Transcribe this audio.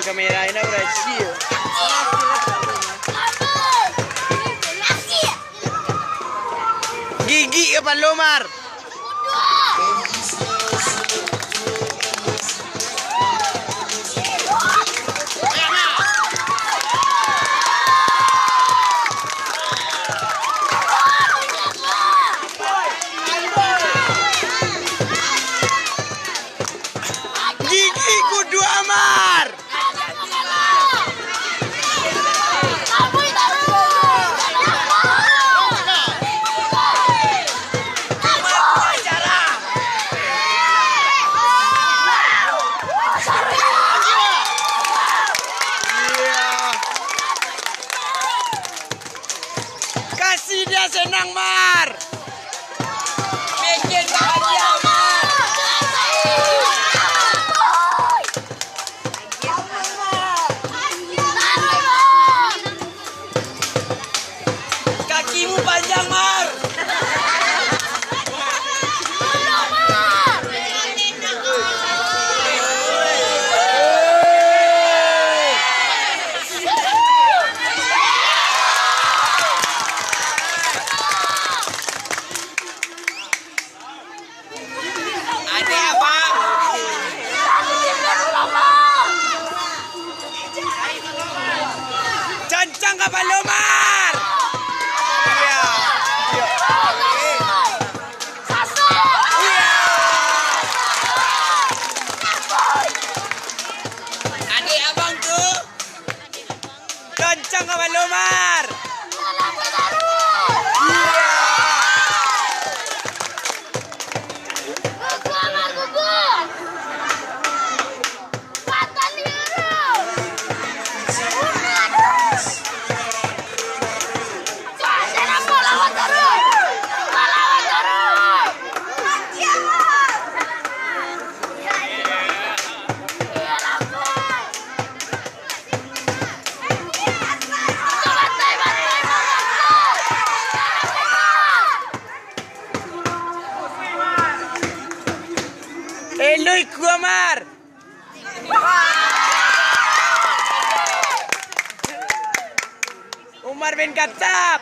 Kamera ini berhasil. Gigi ke Palomar. Gigi kudu Amar. Kasih dia senang, Mar. Bikin bahagia, Mar. Kakimu panjang, Mar. Cancang ke Palomar. Iya. Adik abang tuh. Cancang ke Palomar. Eloy Kuamar. Umar bin Khattab.